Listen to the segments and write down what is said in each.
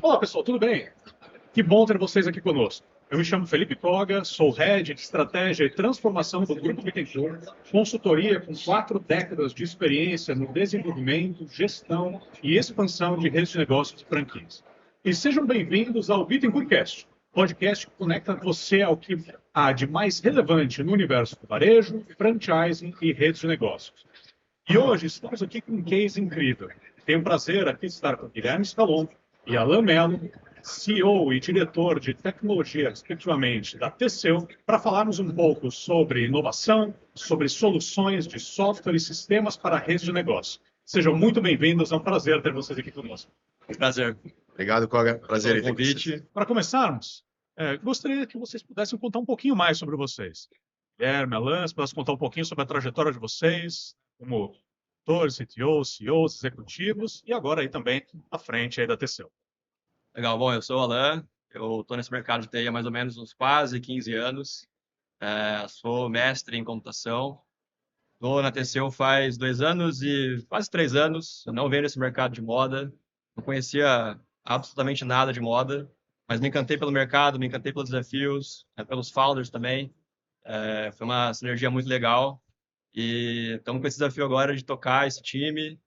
Olá pessoal, tudo bem? Que bom ter vocês aqui conosco. Eu me chamo Felipe Koga, sou Head de Estratégia e Transformação do Grupo Bittencourt, consultoria com 4 décadas de experiência no desenvolvimento, gestão e expansão de redes de negócios e franquias. E sejam bem-vindos ao Bittencourtcast, podcast que conecta você ao que há de mais relevante no universo do varejo, franchising e redes de negócios. E hoje estamos aqui com um case incrível. Tenho o prazer aqui de estar com Guilherme Scalon e Alain Mello, CEO e diretor de tecnologia, respectivamente, da Teceu, para falarmos um pouco sobre inovação, sobre soluções de software e sistemas para redes de negócio. Sejam muito bem-vindos, é um prazer ter vocês aqui conosco. Prazer. Obrigado, Koga. Prazer em ter convite. Para começarmos, gostaria que vocês pudessem contar um pouquinho mais sobre vocês. Guilherme, Alain, se pudessem contar um pouquinho sobre a trajetória de vocês, como diretores, CTOs, CEOs, executivos, e agora aí também à frente aí da Teceu. Legal, bom, eu sou o Alain, eu estou nesse mercado de TI há mais ou menos uns quase 15 anos, sou mestre em computação, estou na Teceu faz 2 anos e quase 3 anos, eu não venho nesse mercado de moda, não conhecia absolutamente nada de moda, mas me encantei pelo mercado, me encantei pelos desafios, pelos founders também, foi uma sinergia muito legal e estamos com esse desafio agora de tocar esse time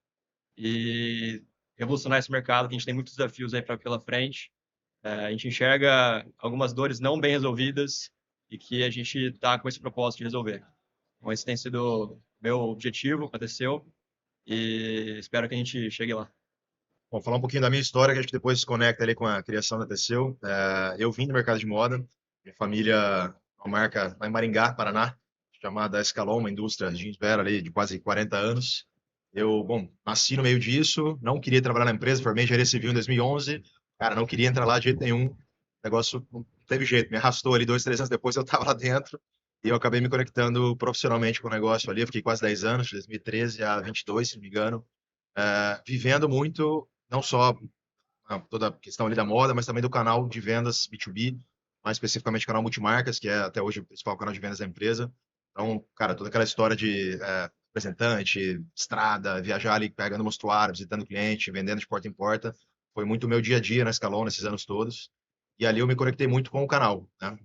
e revolucionar esse mercado, que a gente tem muitos desafios aí pela frente. A gente enxerga algumas dores não bem resolvidas e que a gente está com esse propósito de resolver. Então, esse tem sido meu objetivo, aconteceu, e espero que a gente chegue lá. Bom, falar um pouquinho da minha história, que acho que depois se conecta ali com a criação da Teceu. Eu vim do mercado de moda, minha família, uma marca lá em Maringá, Paraná, chamada Escalon, uma indústria jeans Vera ali de quase 40 anos. Eu, bom, nasci no meio disso, não queria trabalhar na empresa, formei engenharia civil em 2011, cara, não queria entrar lá de jeito nenhum, o negócio não teve jeito, me arrastou ali 2, 3 anos depois eu estava lá dentro, e eu acabei me conectando profissionalmente com o negócio ali, eu fiquei quase 10 anos, de 2013 a 22, se não me engano, vivendo muito, não só toda a questão ali da moda, mas também do canal de vendas B2B, mais especificamente o canal Multimarcas, que é até hoje o principal canal de vendas da empresa. Então, cara, toda aquela história de representante, estrada, viajar ali pegando mostruário, visitando cliente, vendendo de porta em porta, foi muito o meu dia a dia na Escalon nesses anos todos. E ali eu me conectei muito com o canal, né?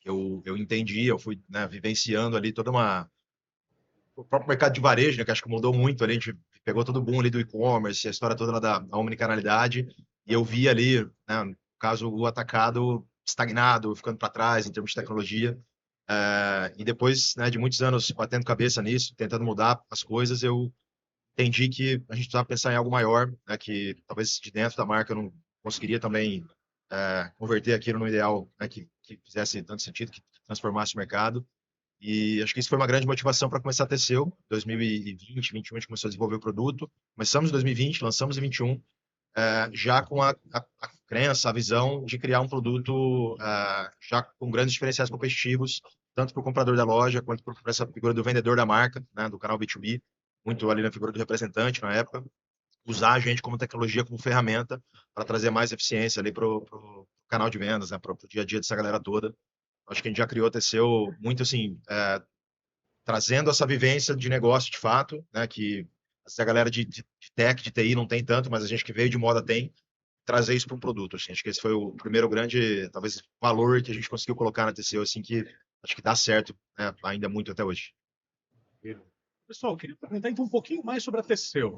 Eu entendi, eu fui, né, vivenciando ali toda uma o próprio mercado de varejo, né, que acho que mudou muito ali, a gente pegou todo o boom ali do e-commerce, a história toda lá da omnicanalidade, e eu vi ali, né, no caso, o atacado estagnado, ficando para trás em termos de tecnologia, e depois, né, de muitos anos batendo cabeça nisso, tentando mudar as coisas, eu entendi que a gente precisava pensar em algo maior, né, que talvez de dentro da marca eu não conseguiria também converter aquilo no ideal, né, que fizesse tanto sentido, que transformasse o mercado. E acho que isso foi uma grande motivação para começar a Teceu. 2020, 2021, a gente começou a desenvolver o produto. Começamos em 2020, lançamos em 21, já com a crença, a visão de criar um produto já com grandes diferenciais competitivos, tanto para o comprador da loja, quanto para essa figura do vendedor da marca, né, do canal B2B, muito ali na figura do representante na época. Usar a gente como tecnologia, como ferramenta, para trazer mais eficiência ali para o canal de vendas, né, para o dia a dia dessa galera toda. Acho que a gente já criou a Teceu muito assim, trazendo essa vivência de negócio de fato, né, que essa galera de tech, de TI não tem tanto, mas a gente que veio de moda tem, trazer isso para um produto. Assim, acho que esse foi o primeiro grande, talvez, valor que a gente conseguiu colocar na Teceu, assim, que acho que dá certo, né, ainda muito até hoje. Pessoal, eu queria perguntar então um pouquinho mais sobre a Teceu.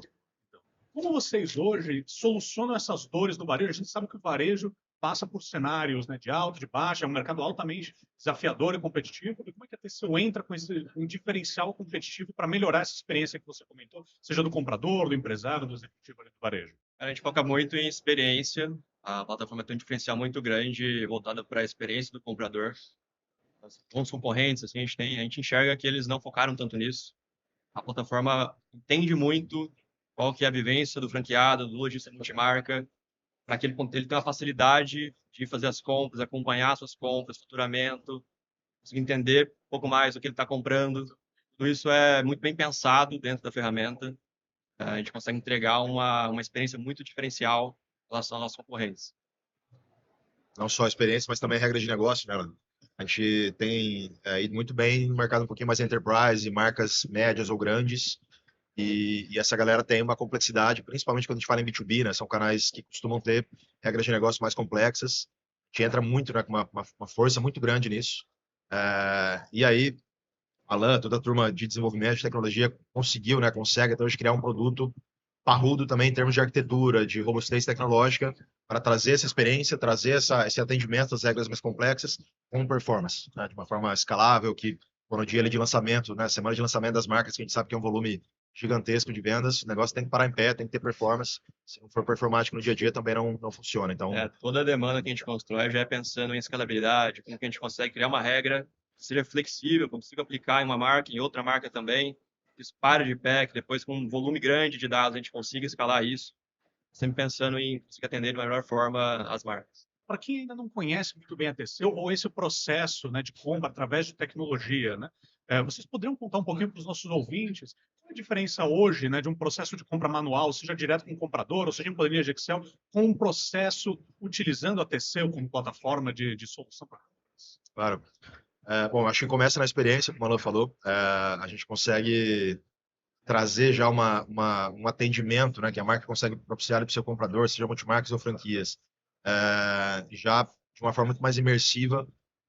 Como vocês hoje solucionam essas dores do varejo? A gente sabe que o varejo passa por cenários, né, de alto, de baixo, é um mercado altamente desafiador e competitivo. E como é que a Teceu entra com um diferencial competitivo para melhorar essa experiência que você comentou, seja do comprador, do empresário, do executivo ali do varejo? A gente foca muito em experiência, a plataforma tem um diferencial muito grande voltada para a experiência do comprador. Os concorrentes, assim, a gente enxerga que eles não focaram tanto nisso. A plataforma entende muito qual que é a vivência do franqueado, do lojista multimarca, para que ele tenha uma facilidade de fazer as compras, acompanhar suas compras, faturamento, conseguir entender um pouco mais o que ele está comprando. Tudo isso é muito bem pensado dentro da ferramenta. A gente consegue entregar uma experiência muito diferencial em relação aos nossos concorrentes. Não só a experiência, mas também a regra de negócio, né, mano? A gente tem ido muito bem no mercado um pouquinho mais enterprise, marcas médias ou grandes, E essa galera tem uma complexidade, principalmente quando a gente fala em B2B, né? São canais que costumam ter regras de negócio mais complexas. A gente entra muito, né, com uma força muito grande nisso. E aí, Alan, toda a turma de desenvolvimento de tecnologia conseguiu, né, consegue até hoje criar um produto parrudo também em termos de arquitetura, de robustez tecnológica, para trazer essa experiência, trazer esse atendimento às regras mais complexas com performance, né, de uma forma escalável, que no dia ali de lançamento, né, semana de lançamento das marcas, que a gente sabe que é um volume gigantesco de vendas, o negócio tem que parar em pé, tem que ter performance. Se não for performático no dia a dia, também não funciona. Então, Toda a demanda que a gente constrói já é pensando em escalabilidade, como que a gente consegue criar uma regra que seja flexível, consiga aplicar em uma marca, em outra marca também, que isso pare de pé, que depois com um volume grande de dados a gente consiga escalar isso, sempre pensando em conseguir atender de melhor forma as marcas. Para quem ainda não conhece muito bem a Teseu, ou esse processo, né, de compra através de tecnologia, né, vocês poderiam contar um pouquinho para os nossos ouvintes qual é a diferença hoje, né, de um processo de compra manual, seja direto com o comprador, ou seja em planilha de Excel, com um processo utilizando a Teseu como plataforma de solução para compras? claro. Bom, acho que começa na experiência, como o Alan falou. A gente consegue trazer já um atendimento, né, que a marca consegue propiciar para o seu comprador, seja multimarcas ou franquias, já de uma forma muito mais imersiva.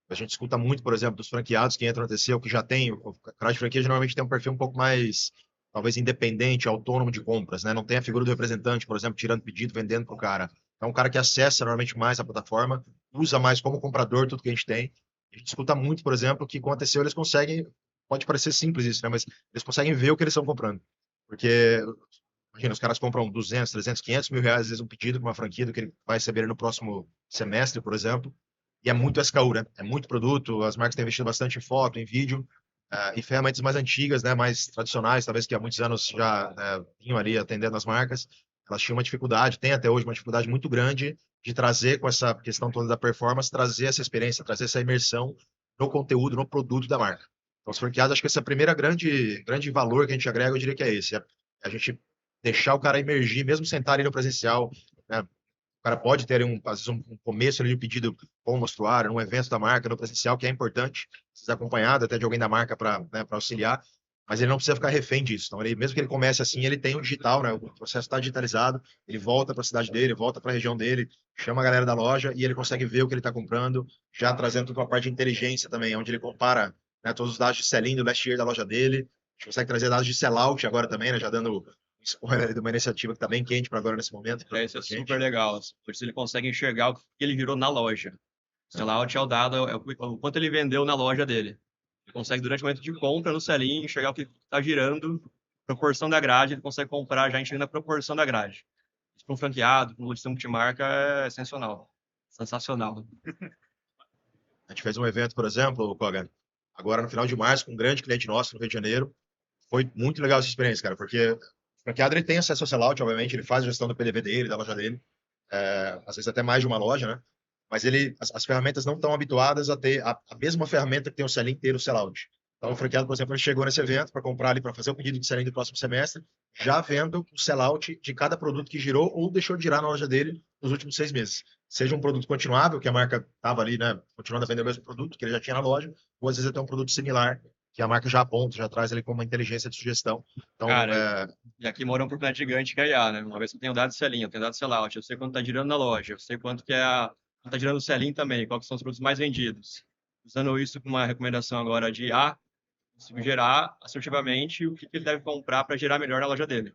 A gente escuta muito, por exemplo, dos franqueados que entram na TC, ou que já tem, o cara de franquia geralmente tem um perfil um pouco mais, talvez, independente, autônomo de compras, né? Não tem a figura do representante, por exemplo, tirando pedido, vendendo para o cara. É um cara que acessa normalmente mais a plataforma, usa mais como comprador tudo que a gente tem. A gente escuta muito, por exemplo, que com a TCU eles conseguem, pode parecer simples isso, né? Mas eles conseguem ver o que eles estão comprando. Porque, imagina, os caras compram 200, 300, 500 mil reais, às vezes, um pedido para uma franquia do que ele vai receber no próximo semestre, por exemplo. E é muito SKU, né? É muito produto, as marcas têm investido bastante em foto, em vídeo, e ferramentas mais antigas, né? Mais tradicionais, talvez que há muitos anos já vinham ali atendendo as marcas. Elas tinham uma dificuldade, tem até hoje uma dificuldade muito grande de trazer com essa questão toda da performance, trazer essa experiência, trazer essa imersão no conteúdo, no produto da marca. Então, os franqueados, acho que esse é o primeiro grande valor que a gente agrega, eu diria que é esse. É a gente deixar o cara emergir, mesmo sem estar ali no presencial, né? O cara pode ter, às vezes, um começo ali de um pedido com o mostruário, num evento da marca, no presencial, que é importante, ser acompanhado até de alguém da marca para, né, para auxiliar, mas ele não precisa ficar refém disso. Então, ele, mesmo que ele comece assim, ele tem o digital, né? O processo está digitalizado, ele volta para a cidade dele, volta para a região dele, chama a galera da loja e ele consegue ver o que ele está comprando, já trazendo toda uma parte de inteligência também, onde ele compara, né, todos os dados de sell-in do last year da loja dele, a gente consegue trazer dados de sell-out agora também, né? Já dando spoiler de uma iniciativa que está bem quente para agora nesse momento. Isso é super legal, por isso ele consegue enxergar o que ele virou na loja. O sellout é o dado, é o quanto ele vendeu na loja dele. Ele consegue, durante o momento de compra no selinho, enxergar o que está girando, proporção da grade, ele consegue comprar já enxergando a proporção da grade. Isso para um franqueado, para um lojista multimarca, é sensacional. Sensacional. A gente fez um evento, por exemplo, Koga, agora no final de março, com um grande cliente nosso no Rio de Janeiro. Foi muito legal essa experiência, cara, porque o franqueado ele tem acesso ao sellout, obviamente, ele faz a gestão do PDV dele, da loja dele, às vezes até mais de uma loja, né? Mas as ferramentas não estão habituadas a ter a mesma ferramenta que tem o sell-in ter o sellout. Então, o franqueado, por exemplo, ele chegou nesse evento para comprar ali, para fazer o pedido de sell-in do próximo semestre, já vendo o sellout de cada produto que girou ou deixou de girar na loja dele nos últimos 6 meses. Seja um produto continuável, que a marca estava ali, né, continuando a vender o mesmo produto que ele já tinha na loja, ou às vezes até um produto similar, que a marca já aponta, já traz ali como uma inteligência de sugestão. Então, Cara, e aqui mora uma oportunidade gigante que é a IA, né? Uma vez que eu tenho dado selinho, eu tenho dado sellout, eu sei quanto está girando na loja, eu sei quanto que está girando o selinho também, quais são os produtos mais vendidos. Usando isso com uma recomendação agora de IA, consigo gerar assertivamente o que ele deve comprar para gerar melhor na loja dele.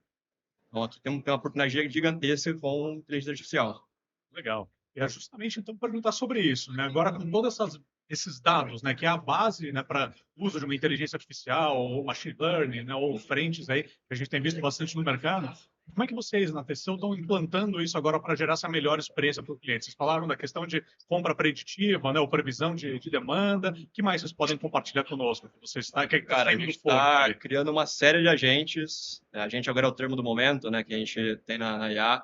Então, aqui tem uma oportunidade gigantesca com inteligência artificial. Legal. E é justamente então perguntar sobre isso, né? Agora com todos esses dados, né, que é a base, né, para uso de uma inteligência artificial ou machine learning, né, ou frentes aí que a gente tem visto bastante no mercado. Como é que vocês na Tecel estão implantando isso agora para gerar essa melhor experiência para o cliente? Vocês falaram da questão de compra preditiva, né, ou previsão de demanda. O que mais vocês podem compartilhar conosco? Cara, a gente está criando uma série de agentes. A gente agora é o termo do momento, né, que a gente tem na IA.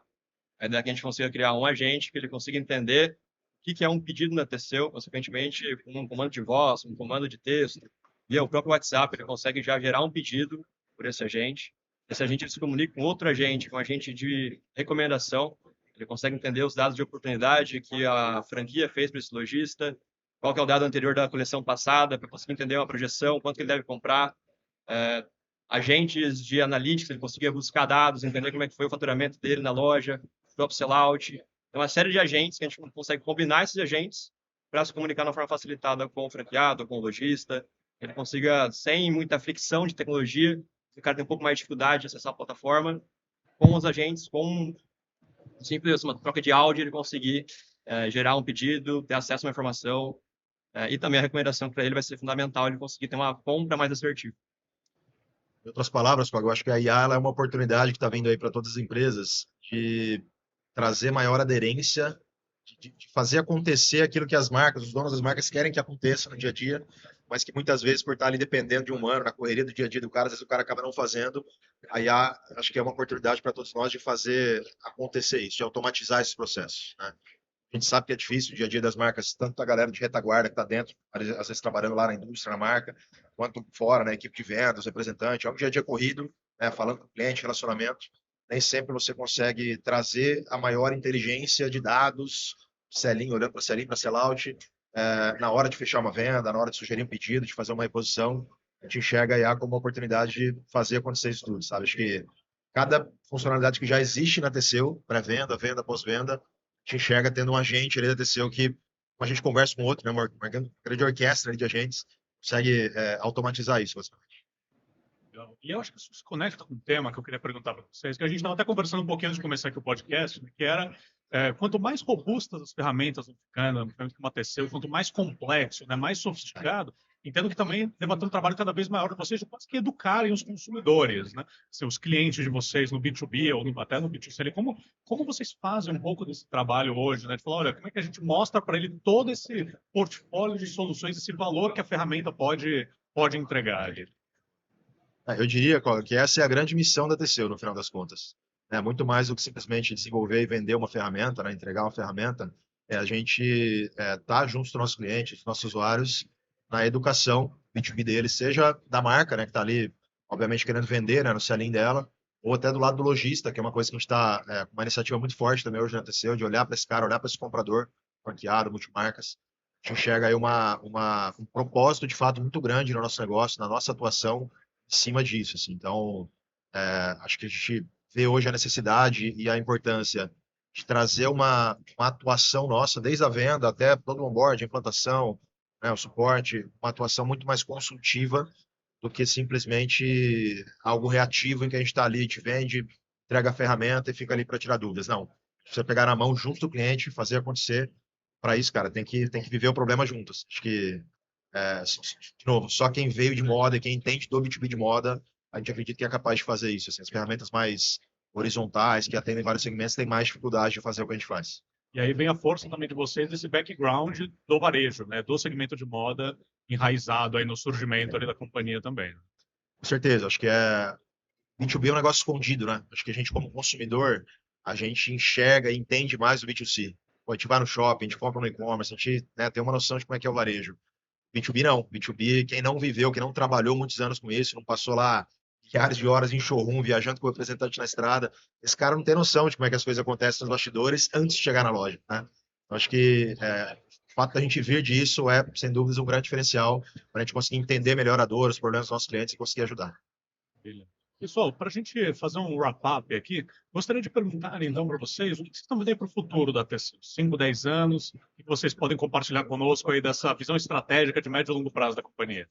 A ideia é que a gente consiga criar um agente que ele consiga entender o que é um pedido na Tecel, consequentemente, com um comando de voz, um comando de texto. Via o próprio WhatsApp, ele consegue já gerar um pedido por esse agente. Esse agente ele se comunica com outro agente, com um agente de recomendação. Ele consegue entender os dados de oportunidade que a franquia fez para esse lojista, qual que é o dado anterior da coleção passada, para conseguir entender uma projeção, quanto que ele deve comprar. agentes de analytics, ele conseguia buscar dados, entender como é que foi o faturamento dele na loja, drop sellout. Tem uma série de agentes que a gente consegue combinar esses agentes para se comunicar de uma forma facilitada com o franqueado, com o lojista. Ele consiga, sem muita fricção de tecnologia, se o cara tem um pouco mais de dificuldade de acessar a plataforma, com os agentes, com simples uma troca de áudio, ele conseguir gerar um pedido, ter acesso a uma informação. E também a recomendação para ele vai ser fundamental ele conseguir ter uma compra mais assertiva. Em outras palavras, Cog, eu acho que a IA ela é uma oportunidade que está vindo aí para todas as empresas de trazer maior aderência, de fazer acontecer aquilo que as marcas, os donos das marcas querem que aconteça no dia a dia, mas que muitas vezes, por estar ali dependendo de um humano, na correria do dia a dia do cara, às vezes o cara acaba não fazendo. A IA, acho que é uma oportunidade para todos nós de fazer acontecer isso, de automatizar esses processos, né? A gente sabe que é difícil o dia a dia das marcas, tanto a galera de retaguarda que está dentro, às vezes trabalhando lá na indústria, na marca, quanto fora, na equipe de vendas, representante. É um dia a dia corrido, né, falando com o cliente, relacionamento. Nem sempre você consegue trazer a maior inteligência de dados, selling, olhando para selling, para sellout, na hora de fechar uma venda, na hora de sugerir um pedido, de fazer uma reposição. A gente enxerga a IA como uma oportunidade de fazer acontecer isso tudo, sabe? Acho que cada funcionalidade que já existe na TCU, pré-venda, venda, pós-venda, a gente enxerga tendo um agente ali da TCU que a gente conversa com outro, né, uma grande orquestra ali de agentes, consegue automatizar isso, basicamente. E eu acho que isso se conecta com um tema que eu queria perguntar para vocês, que a gente estava até conversando um pouquinho antes de começar aqui o podcast, né, que era quanto mais robustas as ferramentas vão ficando, uma TCU, quanto mais complexo, né, mais sofisticado, entendo que também deva ter um trabalho cada vez maior de vocês de quase que educarem os consumidores, né, os clientes de vocês no B2B ou até no B2C. Como vocês fazem um pouco desse trabalho hoje, né, de falar, olha, como é que a gente mostra para ele todo esse portfólio de soluções, esse valor que a ferramenta pode entregar ali? Eu diria, Cog, que essa é a grande missão da TCU, no final das contas. É muito mais do que simplesmente desenvolver e vender uma ferramenta, né, entregar uma ferramenta. É a gente tá junto dos nossos clientes, dos nossos usuários, na educação B2B deles, seja da marca, né, que está ali, obviamente, querendo vender, né, no selling dela, ou até do lado do lojista, que é uma coisa que a gente está com uma iniciativa muito forte também hoje na TCU, de olhar para esse cara, olhar para esse comprador, franqueado, multimarcas. A gente enxerga aí um propósito, de fato, muito grande no nosso negócio, na nossa atuação, em cima disso, assim. Então, acho que a gente vê hoje a necessidade e a importância de trazer uma atuação nossa, desde a venda até todo o onboard, a implantação, né, o suporte, uma atuação muito mais consultiva do que simplesmente algo reativo em que a gente está ali, te vende, entrega a ferramenta e fica ali para tirar dúvidas. Não. Você pegar na mão junto do cliente, fazer acontecer. Para isso, cara, tem que viver o problema juntos. Acho que de novo, só quem veio de moda e quem entende do B2B de moda, a gente acredita que é capaz de fazer isso. Assim, as ferramentas mais horizontais, que atendem vários segmentos, têm mais dificuldade de fazer o que a gente faz. E aí vem a força também de vocês desse background do varejo, né? Do segmento de moda enraizado aí no surgimento ali da companhia também. Né? Com certeza, acho que B2B é um negócio escondido, né? Acho que a gente, como consumidor, a gente enxerga e entende mais o B2C. Pô, a gente vai no shopping, a gente compra no e-commerce, a gente, né, tem uma noção de como é que é o varejo. B2B não. B2B, quem não viveu, quem não trabalhou muitos anos com isso, não passou lá milhares de horas em showroom, viajando com o representante na estrada, esse cara não tem noção de como é que as coisas acontecem nos bastidores antes de chegar na loja, né? Eu acho que o fato da gente vir disso é, sem dúvidas, um grande diferencial para a gente conseguir entender melhor a dor, os problemas dos nossos clientes e conseguir ajudar. Pessoal, para a gente fazer um wrap-up aqui, gostaria de perguntar então para vocês o que vocês estão vendo para o futuro da TCU, 5, 10 anos, e que vocês podem compartilhar conosco aí dessa visão estratégica de médio e longo prazo da companhia.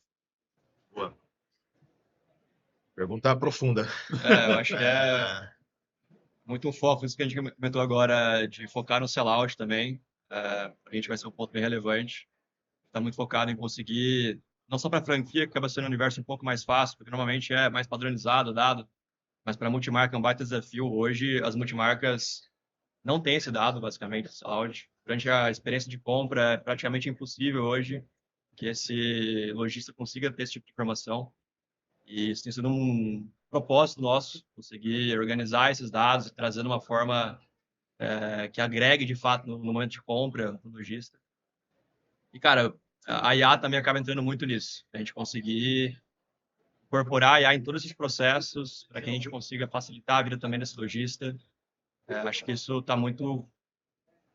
Boa. Pergunta profunda. Eu acho que é muito um foco, isso que a gente comentou agora, de focar no sellout também. A gente vai ser um ponto bem relevante. Está muito focado em conseguir, não só para a franquia, que acaba sendo um universo um pouco mais fácil, porque normalmente é mais padronizado, dado, mas para a multimarca é um baita desafio. Hoje, as multimarcas não têm esse dado, basicamente, esse sellout. Durante a experiência de compra, é praticamente impossível hoje que esse lojista consiga ter esse tipo de informação. E isso tem sido um propósito nosso, conseguir organizar esses dados e trazer de uma forma que agregue, de fato, no momento de compra do lojista. E, cara, a IA também acaba entrando muito nisso. A gente conseguir incorporar a IA em todos esses processos para que a gente consiga facilitar a vida também desse lojista. Acho que isso está muito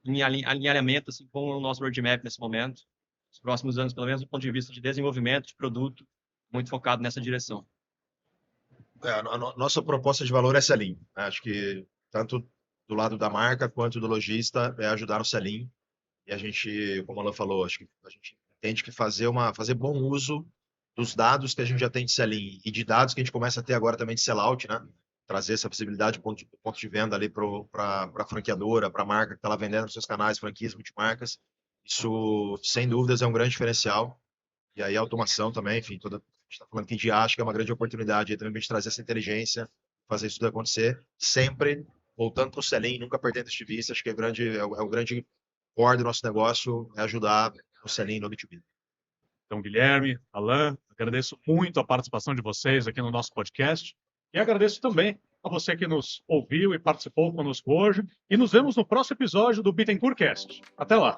em alinhamento assim, com o nosso roadmap nesse momento. Os próximos anos, pelo menos do ponto de vista de desenvolvimento de produto, muito focado nessa direção. Nossa proposta de valor é Selim. Acho que tanto do lado da marca quanto do lojista é ajudar no Selim. E a gente, como ela falou, acho que a gente entende que fazer bom uso dos dados que a gente já tem de Selim e de dados que a gente começa a ter agora também de sellout, né? Trazer essa visibilidade ponto de venda ali para a franqueadora, para a marca que está lá vendendo nos seus canais, franquias, multimarcas. Isso, sem dúvidas, é um grande diferencial. E aí a automação também, enfim, a gente está falando aqui de acho que é uma grande oportunidade aí também para a gente trazer essa inteligência, fazer isso tudo acontecer, sempre voltando para o Selim, nunca perdendo isso de vista. Acho que é o grande core do nosso negócio, é ajudar o Selim no B2B. Então, Guilherme, Alan, agradeço muito a participação de vocês aqui no nosso podcast e agradeço também a você que nos ouviu e participou conosco hoje. E nos vemos no próximo episódio do Bittencourt Cast. Até lá!